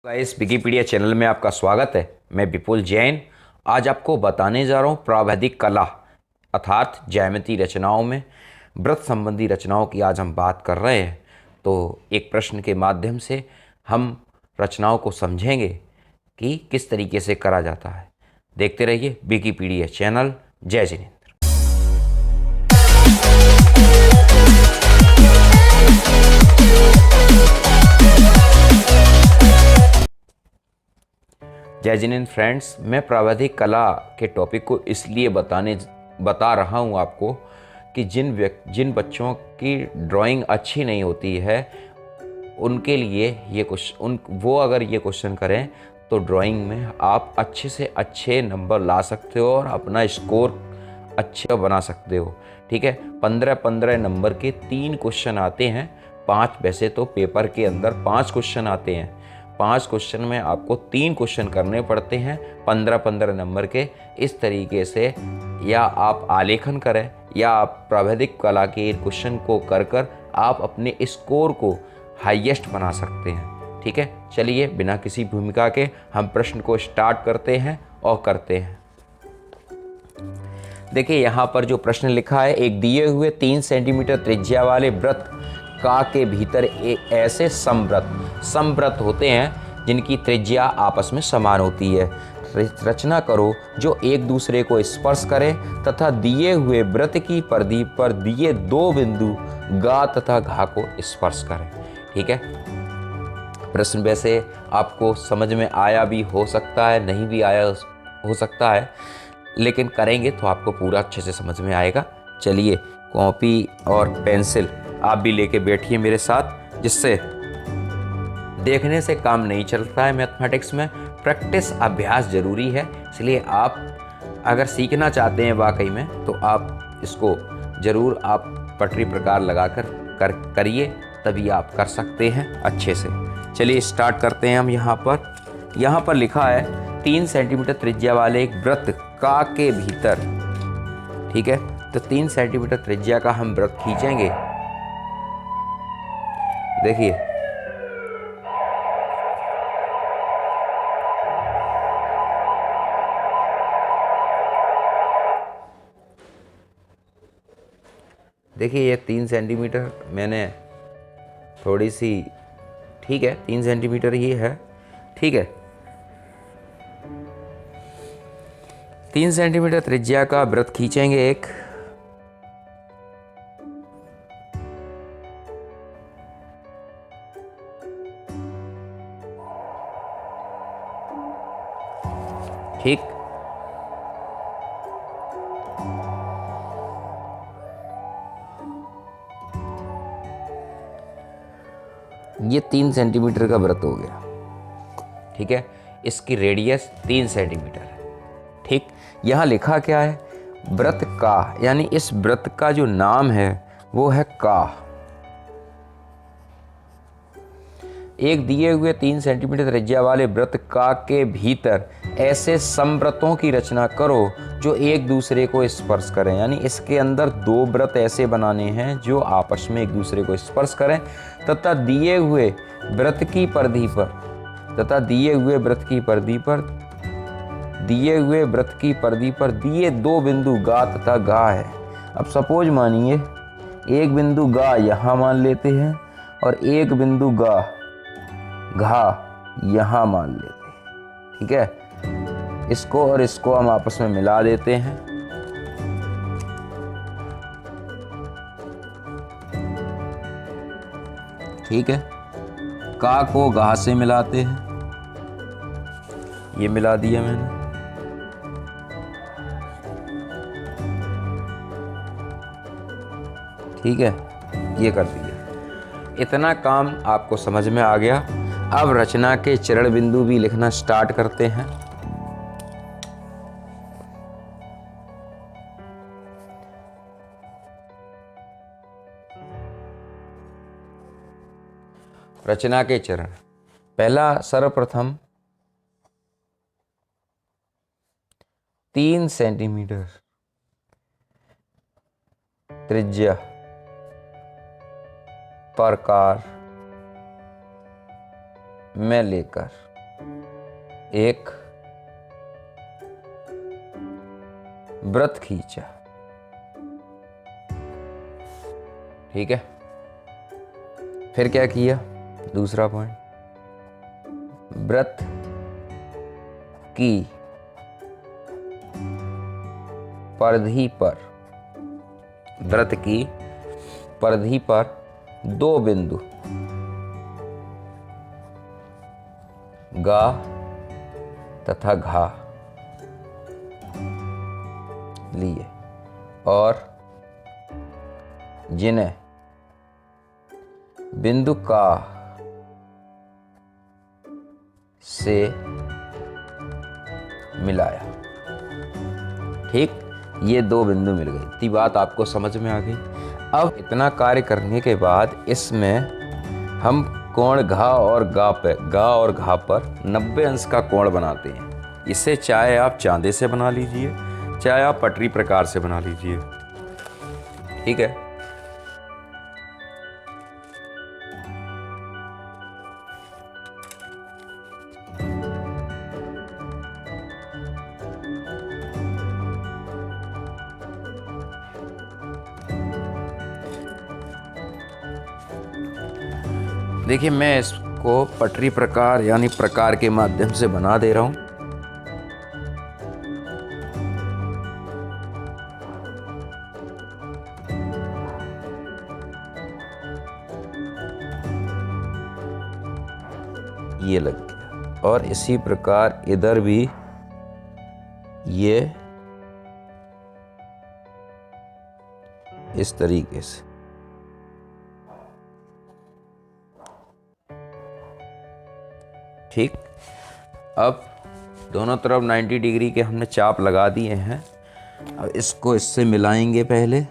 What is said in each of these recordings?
इस Wikipedia channel में आपका स्वागत है। मैं विपुल जैन आज आपको बताने जा रहा हूँ प्रावैधिक कला अर्थात ज्यामिति रचनाओं में वृत्त संबंधी रचनाओं की आज हम बात कर रहे हैं। तो एक प्रश्न के माध्यम से हम रचनाओं को समझेंगे कि किस तरीके से करा जाता है। देखते रहिए विकिपीडिया चैनल। जय जिनेंद्र। जय जिनेंद्र फ्रेंड्स, मैं प्रावैधिक कला के टॉपिक को इसलिए बता रहा हूँ आपको कि जिन बच्चों की ड्राइंग अच्छी नहीं होती है उनके लिए वो अगर ये क्वेश्चन करें तो ड्राइंग में आप अच्छे से अच्छे नंबर ला सकते हो और अपना स्कोर अच्छा बना सकते हो। ठीक है, 15-15 नंबर के 3 क्वेश्चन आते हैं। 5 वैसे तो पेपर के अंदर 5 क्वेश्चन आते हैं। 5 क्वेश्चन में आपको 3 क्वेश्चन करने पड़ते हैं 15-15 नंबर के। इस तरीके से या आप आलेखन करें या आप प्रावैधिक कला के क्वेश्चन को कर आप अपने स्कोर को हाईएस्ट बना सकते हैं। ठीक है, चलिए बिना किसी भूमिका के हम प्रश्न को स्टार्ट करते हैं और करते हैं। देखिए यहाँ पर जो प्रश्न लिखा है, एक दिए हुए 3 सेंटीमीटर त्रिज्या वाले वृत्त का के भीतर एक ऐसे समवृत्त होते हैं जिनकी त्रिज्या आपस में समान होती है। रचना करो जो एक दूसरे को स्पर्श करें तथा दिए हुए वृत्त की परिधि पर दिए 2 बिंदु गा तथा घा को स्पर्श करें। ठीक है, प्रश्न वैसे आपको समझ में आया भी हो सकता है, नहीं भी आया हो सकता है, लेकिन करेंगे तो आपको पूरा अच्छे से समझ में आएगा। चलिए कॉपी और पेंसिल आप भी लेके बैठिए मेरे साथ, जिससे देखने से काम नहीं चलता है। मैथमेटिक्स में प्रैक्टिस अभ्यास जरूरी है, इसलिए आप अगर सीखना चाहते हैं वाकई में तो आप इसको ज़रूर आप पटरी प्रकार लगा करिए, तभी आप कर सकते हैं अच्छे से। चलिए स्टार्ट करते हैं हम। यहाँ पर लिखा है 3 सेंटीमीटर त्रिज्या वाले एक वृत्त का के भीतर। ठीक है, तो 3 सेंटीमीटर त्रिज्या का हम वृत्त खींचेंगे। देखिए ये 3 सेंटीमीटर मैंने थोड़ी सी, ठीक है 3 सेंटीमीटर ही है। ठीक है, 3 सेंटीमीटर त्रिज्या का वृत्त खींचेंगे एक। ठीक, ये 3 सेंटीमीटर का वृत्त हो गया। ठीक है, इसकी रेडियस 3 सेंटीमीटर है। ठीक, यहाँ लिखा क्या है, वृत्त का, यानी इस वृत्त का जो नाम है वो है का। एक दिए हुए 3 सेंटीमीटर त्रिज्या वाले वृत्त का के भीतर ऐसे समवृत्तों की रचना करो जो एक दूसरे को स्पर्श करें। यानी इसके अंदर 2 वृत्त ऐसे बनाने हैं जो आपस में एक दूसरे को स्पर्श करें तथा दिए हुए वृत्त की परिधि पर दिए 2 बिंदु गा तथा घा है। अब सपोज मानिए एक बिंदु गा यहाँ मान लेते हैं और एक बिंदु घा यहाँ मान लेते हैं। ठीक है, इसको और इसको हम आपस में मिला देते हैं। ठीक है, का को घा से मिलाते हैं, ये मिला दिया मैंने। ठीक है, ये कर दिया। इतना काम आपको समझ में आ गया। अब रचना के चरण बिंदु भी लिखना स्टार्ट करते हैं। रचना के चरण, पहला सर्वप्रथम 3 सेंटीमीटर त्रिज्या प्रकार में लेकर एक व्रत खींचा। ठीक है, फिर क्या किया? दूसरा पॉइंट, व्रत की परिधि पर, व्रत की परिधि पर 2 बिंदु गा तथा घा लिए और जिन्हें बिंदु का से मिलाया। ठीक, ये 2 बिंदु मिल गए। इतनी बात आपको समझ में आ गई। अब इतना कार्य करने के बाद इसमें हम कोण घा और गा और घा पर 90 अंश का कोण बनाते हैं। इसे चाहे आप चांदे से बना लीजिए, चाहे आप पटरी प्रकार से बना लीजिए। ठीक है, देखिए मैं इसको पटरी प्रकार यानी प्रकार के माध्यम से बना दे रहा हूं। ये लग गया और इसी प्रकार इधर भी ये इस तरीके से। ठीक, अब दोनों तरफ 90 डिग्री के हमने चाप लगा दिए हैं। अब इसको इससे मिलाएंगे पहले।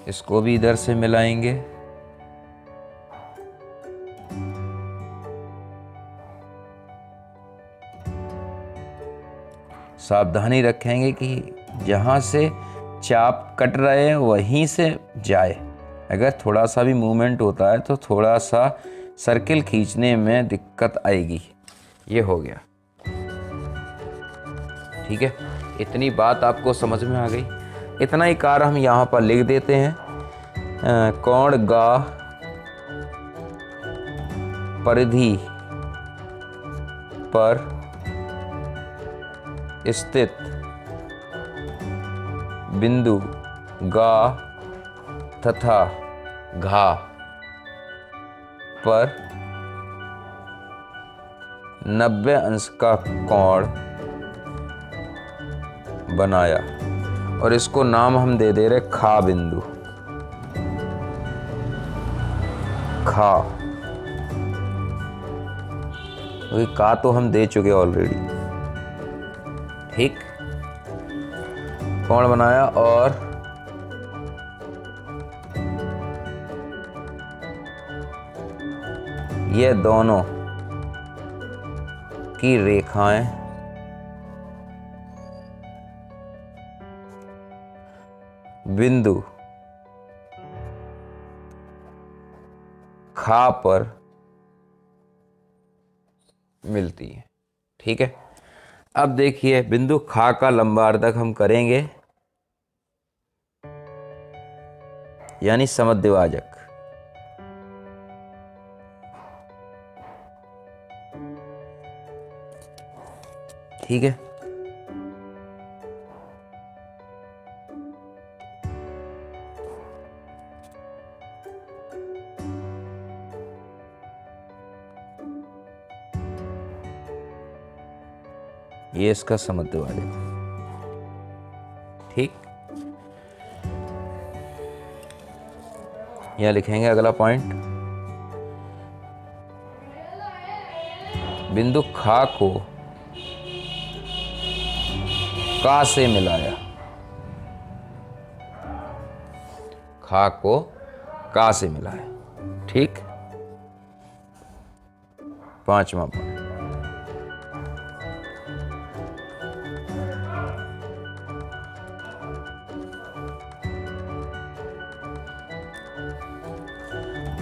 इसको भी इधर से मिलाएंगे। सावधानी रखेंगे कि जहाँ से चाप कट रहे हैं वहीं से जाए। अगर थोड़ा सा भी मूवमेंट होता है तो थोड़ा सा सर्किल खींचने में दिक्कत आएगी। ये हो गया। ठीक है, इतनी बात आपको समझ में आ गई। इतना ही कार्य हम यहाँ पर लिख देते हैं। कोण गा परिधि पर स्थित बिंदु गा तथा घा पर 90 अंश का कोण बनाया और इसको नाम हम दे दे रहे खा बिंदु। खा, का तो हम दे चुके ऑलरेडी। ठीक, कोण बनाया और ये दोनों की रेखाएं बिंदु खा पर मिलती है। ठीक है, अब देखिए बिंदु खा का लंबार्धक हम करेंगे यानी समद्विभाजक। ठीक है, ये इसका समद्विभाजक। ठीक, यहां लिखेंगे अगला पॉइंट। बिंदु खा को का से मिलाया। खा को का से मिलाया। ठीक, 5वां पॉइंट।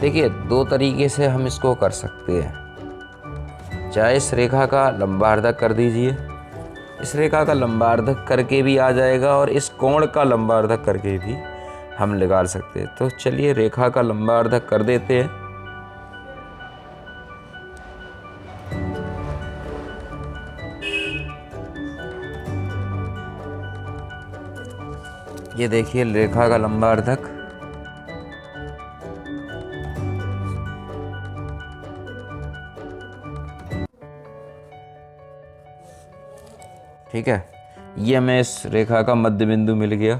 देखिए, 2 तरीके से हम इसको कर सकते हैं। चाहे इस रेखा का लंबार्धक कर दीजिए, इस रेखा का लंबार्धक करके भी आ जाएगा, और इस कोण का लंबार्धक करके भी हम निकाल सकते हैं। तो चलिए रेखा का लंबार्धक कर देते हैं। ये देखिए रेखा का लंबार्धक। ठीक है, ये हमें इस रेखा का मध्य बिंदु मिल गया,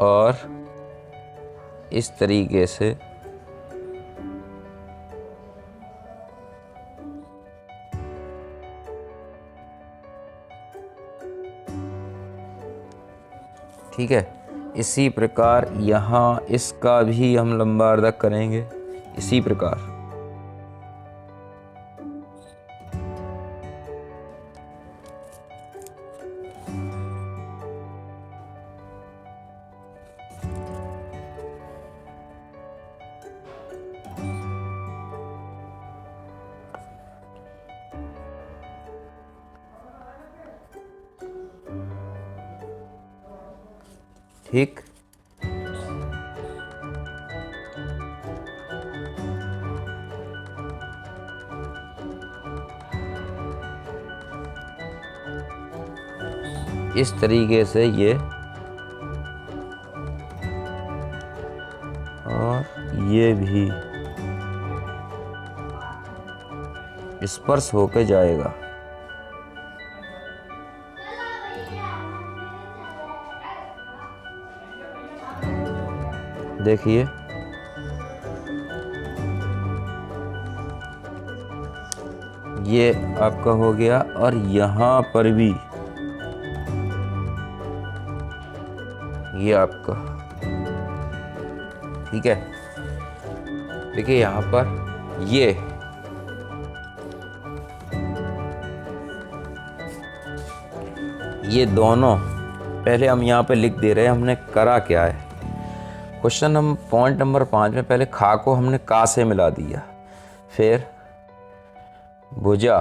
और इस तरीके से ठीक है, इसी प्रकार यहाँ इसका भी हम लंबार्धक करेंगे इसी प्रकार। ठीक, इस तरीके से ये, और ये भी स्पर्श होके जाएगा। देखिए, ये आपका हो गया, और यहाँ पर भी ये आपका। ठीक है, देखिए यहाँ पर ये दोनों पहले हम यहाँ पे लिख दे रहे हैं हमने करा क्या है। क्वेश्चन हम पॉइंट नंबर 5 में पहले खा को हमने का से मिला दिया, फिर भुजा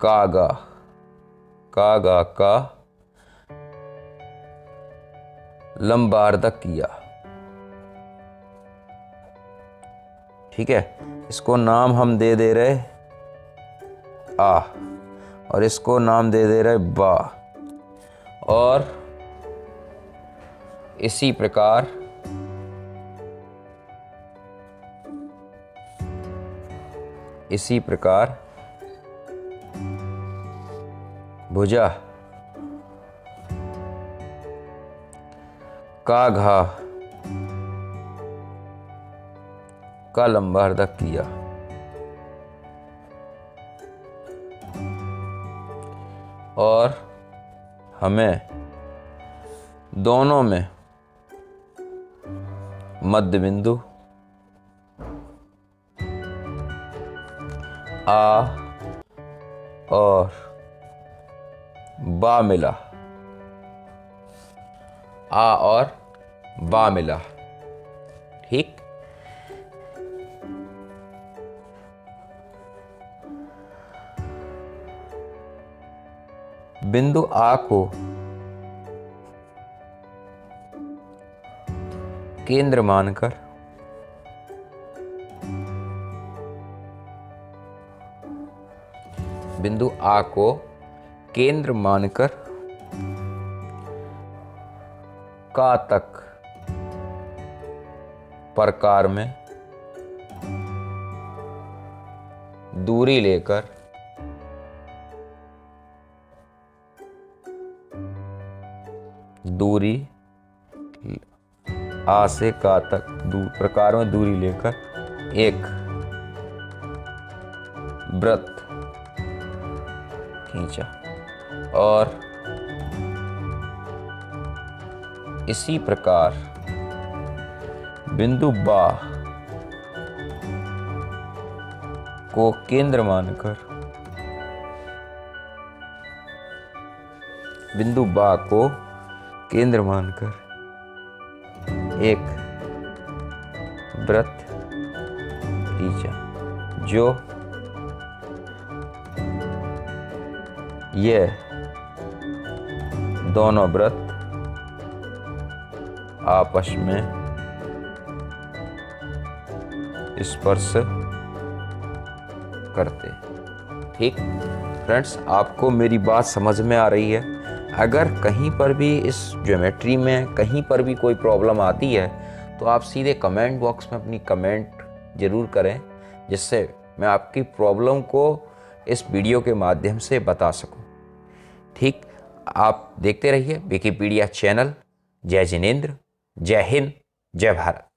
का गा का लंबार्धक किया। ठीक है, इसको नाम हम दे दे रहे आ, और इसको नाम दे दे रहे बा, और इसी प्रकार भुजा का घा का लंबार्धक किया। और हमें दोनों में मध्य बिंदु आ और बा मिला, आ और बा मिला। ठीक, बिंदु आ को केंद्र मानकर बिंदु आ को केंद्र मानकर का तक प्रकार में दूरी लेकर दूरी आ से का तक प्रकार में दूरी लेकर एक वृत्त खींचा, और इसी प्रकार बिंदु बा को केंद्र मानकर, बिंदु बा को केंद्र मानकर एक वृत्त खींचा, जो ये दोनों वृत्त आपस में स्पर्श करते। ठीक फ्रेंड्स, आपको मेरी बात समझ में आ रही है? अगर कहीं पर भी इस ज्योमेट्री में कहीं पर भी कोई प्रॉब्लम आती है तो आप सीधे कमेंट बॉक्स में अपनी कमेंट ज़रूर करें, जिससे मैं आपकी प्रॉब्लम को इस वीडियो के माध्यम से बता सकूं। ठीक, आप देखते रहिए विकिपीडिया चैनल। जय जिनेंद्र, जय हिंद, जय भारत।